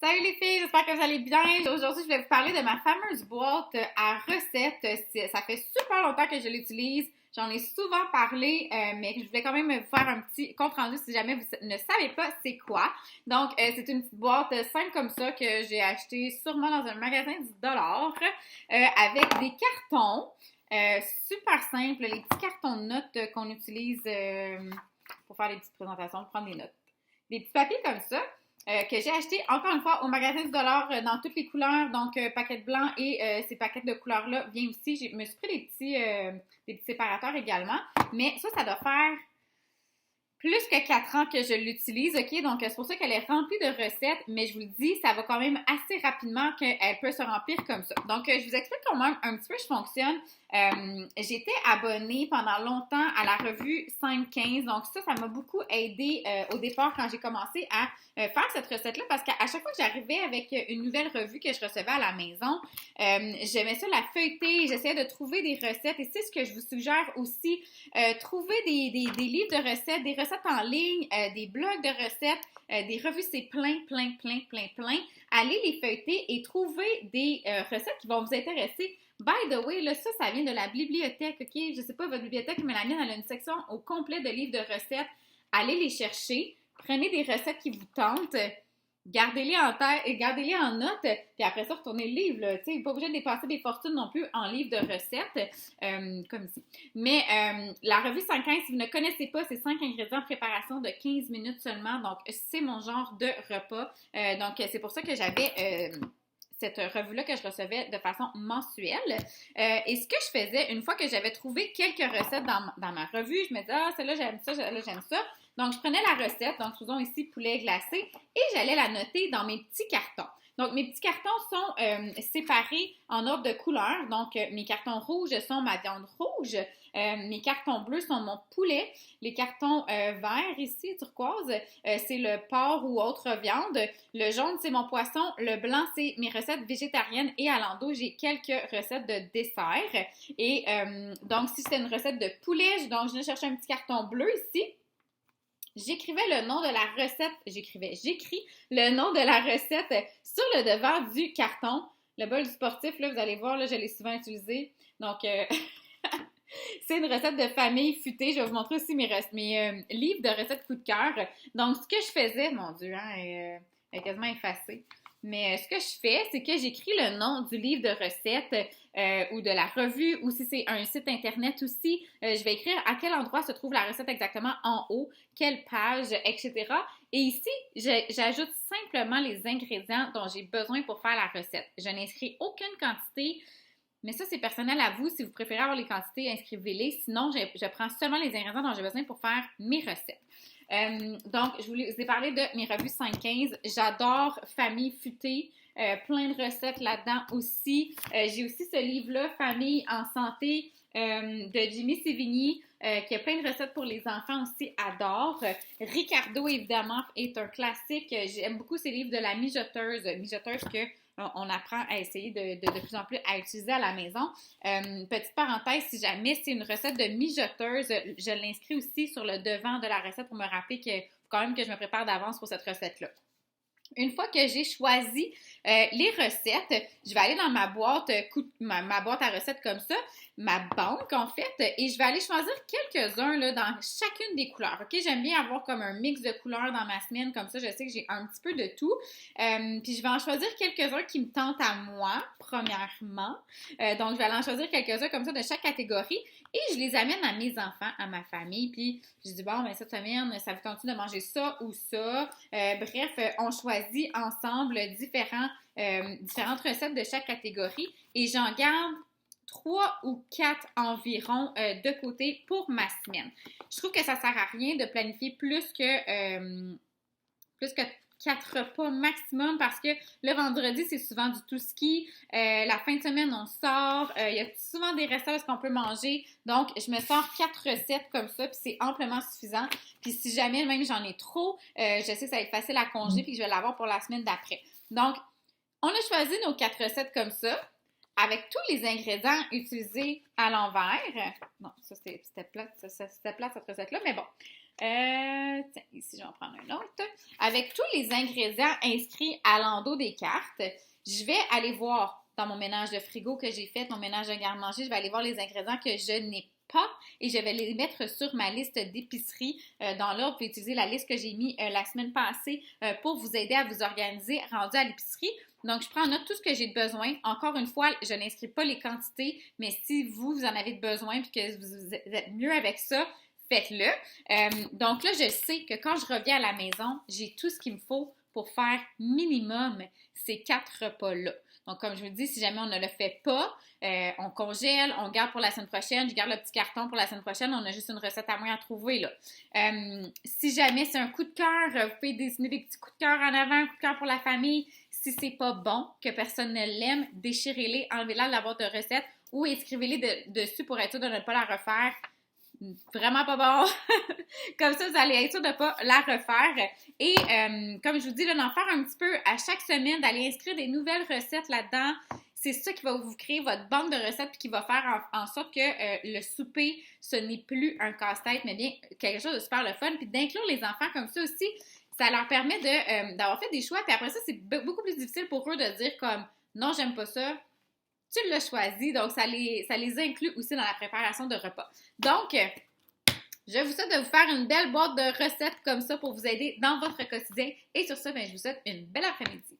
Salut les filles, j'espère que vous allez bien. Aujourd'hui, je vais vous parler de ma fameuse boîte à recettes. Ça fait super longtemps que je l'utilise. J'en ai souvent parlé, mais je voulais quand même vous faire un petit compte rendu si jamais vous ne savez pas c'est quoi. Donc, c'est une petite boîte simple comme ça que j'ai achetée sûrement dans un magasin du dollar avec des cartons super simples, les petits cartons de notes qu'on utilise pour faire des petites présentations, pour prendre des notes. Des petits papiers comme ça. Que j'ai acheté encore une fois au magasin du dollar dans toutes les couleurs, donc paquets blancs et ces paquets de couleurs-là viennent aussi. Je me suis pris des petits séparateurs également, mais ça doit faire plus que 4 ans que je l'utilise, OK? Donc, c'est pour ça qu'elle est remplie de recettes, mais je vous le dis, ça va quand même assez rapidement qu'elle peut se remplir comme ça. Donc, je vous explique comment un petit peu je fonctionne. J'étais abonnée pendant longtemps à la revue 515, donc ça m'a beaucoup aidé au départ quand j'ai commencé à faire cette recette-là, parce qu'à chaque fois que j'arrivais avec une nouvelle revue que je recevais à la maison, j'aimais ça la feuilleter, j'essayais de trouver des recettes, et c'est ce que je vous suggère aussi, trouver des livres de recettes, des recettes en ligne, des blogs de recettes, des revues, c'est plein. Allez les feuilleter et trouver des recettes qui vont vous intéresser. By the way, là, ça vient de la bibliothèque, OK? Je sais pas votre bibliothèque, mais la mienne, elle a une section au complet de livres de recettes. Allez les chercher, prenez des recettes qui vous tentent, gardez-les en tête et gardez-les en note, puis après ça, retournez le livre, là. Tu sais, pas obligé de dépenser des fortunes non plus en livres de recettes, comme ici. Mais la revue 115, si vous ne connaissez pas, c'est 5 ingrédients de préparation de 15 minutes seulement, donc c'est mon genre de repas. Donc, c'est pour ça que j'avais cette revue-là que je recevais de façon mensuelle. Et ce que je faisais, une fois que j'avais trouvé quelques recettes dans ma revue, je me disais, ah, celle-là, j'aime ça, celle-là, j'aime ça. Donc, je prenais la recette, donc faisons ici poulet glacé, et j'allais la noter dans mes petits cartons. Donc, mes petits cartons sont séparés en ordre de couleur. Donc, mes cartons rouges sont ma viande rouge. Mes cartons bleus sont mon poulet. Les cartons verts ici, turquoise, c'est le porc ou autre viande. Le jaune, c'est mon poisson. Le blanc, c'est mes recettes végétariennes. Et à l'endos, j'ai quelques recettes de dessert. Et donc, si c'est une recette de poulet, donc je viens chercher un petit carton bleu ici. J'écrivais le nom de la recette, j'écris le nom de la recette sur le devant du carton. Le bol du sportif, là, vous allez voir, là, je l'ai souvent utilisé. Donc, c'est une recette de famille futée. Je vais vous montrer aussi mes livres de recettes coup de cœur. Donc, ce que je faisais, mon Dieu, elle est quasiment effacée. Mais ce que je fais, c'est que j'écris le nom du livre de recettes ou de la revue, ou si c'est un site internet aussi, je vais écrire à quel endroit se trouve la recette exactement en haut, quelle page, etc. Et ici, j'ajoute simplement les ingrédients dont j'ai besoin pour faire la recette. Je n'inscris aucune quantité. Mais ça, c'est personnel à vous. Si vous préférez avoir les quantités, inscrivez-les. Sinon, je prends seulement les ingrédients dont j'ai besoin pour faire mes recettes. Donc, je vous ai parlé de mes revues 515. J'adore Famille futée. Plein de recettes là-dedans aussi. J'ai aussi ce livre-là, Famille en santé, de Jimmy Sévigny, qui a plein de recettes pour les enfants aussi, adore. Ricardo, évidemment, est un classique. J'aime beaucoup ces livres de la mijoteuse. Mijoteuse que on apprend à essayer de plus en plus à utiliser à la maison. Petite parenthèse, si jamais c'est une recette de mijoteuse, je l'inscris aussi sur le devant de la recette pour me rappeler que quand même que je me prépare d'avance pour cette recette-là. Une fois que j'ai choisi les recettes, je vais aller dans ma boîte, ma boîte à recettes comme ça, ma banque en fait, et je vais aller choisir quelques-uns là, dans chacune des couleurs. OK, j'aime bien avoir comme un mix de couleurs dans ma semaine, comme ça je sais que j'ai un petit peu de tout. Puis je vais en choisir quelques-uns qui me tentent à moi, premièrement. Donc je vais aller en choisir quelques-uns comme ça de chaque catégorie. Et je les amène à mes enfants, à ma famille, puis je dis, bon, ben cette semaine, ça vous tente de manger ça ou ça? Bref, on choisit ensemble différentes recettes de chaque catégorie et j'en garde 3 ou 4 environ de côté pour ma semaine. Je trouve que ça sert à rien de planifier plus que 4 repas maximum parce que le vendredi, c'est souvent du tout ski. La fin de semaine, on sort. Il y a souvent des restaurants qu'on peut manger. Donc, je me sors 4 recettes comme ça, puis c'est amplement suffisant. Puis si jamais même j'en ai trop, je sais que ça va être facile à congeler puis que je vais l'avoir pour la semaine d'après. Donc, on a choisi nos 4 recettes comme ça, avec tous les ingrédients utilisés à l'envers. Non, ça c'était plate, c'était plate cette recette-là, mais bon. Tiens, ici, je vais en prendre un autre. Avec tous les ingrédients inscrits à l'endos des cartes, je vais aller voir dans mon ménage de frigo que j'ai fait, mon ménage de garde-manger, je vais aller voir les ingrédients que je n'ai pas et je vais les mettre sur ma liste d'épicerie. Dans l'ordre, vous pouvez utiliser la liste que j'ai mis la semaine passée pour vous aider à vous organiser rendu à l'épicerie. Donc, je prends en note tout ce que j'ai besoin. Encore une fois, je n'inscris pas les quantités, mais si vous en avez besoin et que vous êtes mieux avec ça, faites-le. Donc là, je sais que quand je reviens à la maison, j'ai tout ce qu'il me faut pour faire minimum ces 4 repas-là. Donc, comme je vous dis, si jamais on ne le fait pas, on congèle, on garde pour la semaine prochaine, je garde le petit carton pour la semaine prochaine, on a juste une recette à moi à trouver, là. Si jamais c'est un coup de cœur, vous pouvez dessiner des petits coups de cœur en avant, un coup de cœur pour la famille. Si c'est pas bon, que personne ne l'aime, déchirez-les, enlevez-la de la boîte de recettes ou écrivez-les dessus pour être sûr de ne pas la refaire. Vraiment pas bon. Comme ça, vous allez être sûr de ne pas la refaire. Et comme je vous dis, d'en faire un petit peu à chaque semaine, d'aller inscrire des nouvelles recettes là-dedans. C'est ça qui va vous créer votre banque de recettes et qui va faire en sorte que le souper, ce n'est plus un casse-tête, mais bien quelque chose de super le fun. Puis d'inclure les enfants comme ça aussi, ça leur permet d'avoir fait des choix. Puis après ça, c'est beaucoup plus difficile pour eux de dire comme non, j'aime pas ça. Tu l'as choisi, donc ça les inclut aussi dans la préparation de repas. Donc, je vous souhaite de vous faire une belle boîte de recettes comme ça pour vous aider dans votre quotidien. Et sur ça, je vous souhaite une belle après-midi.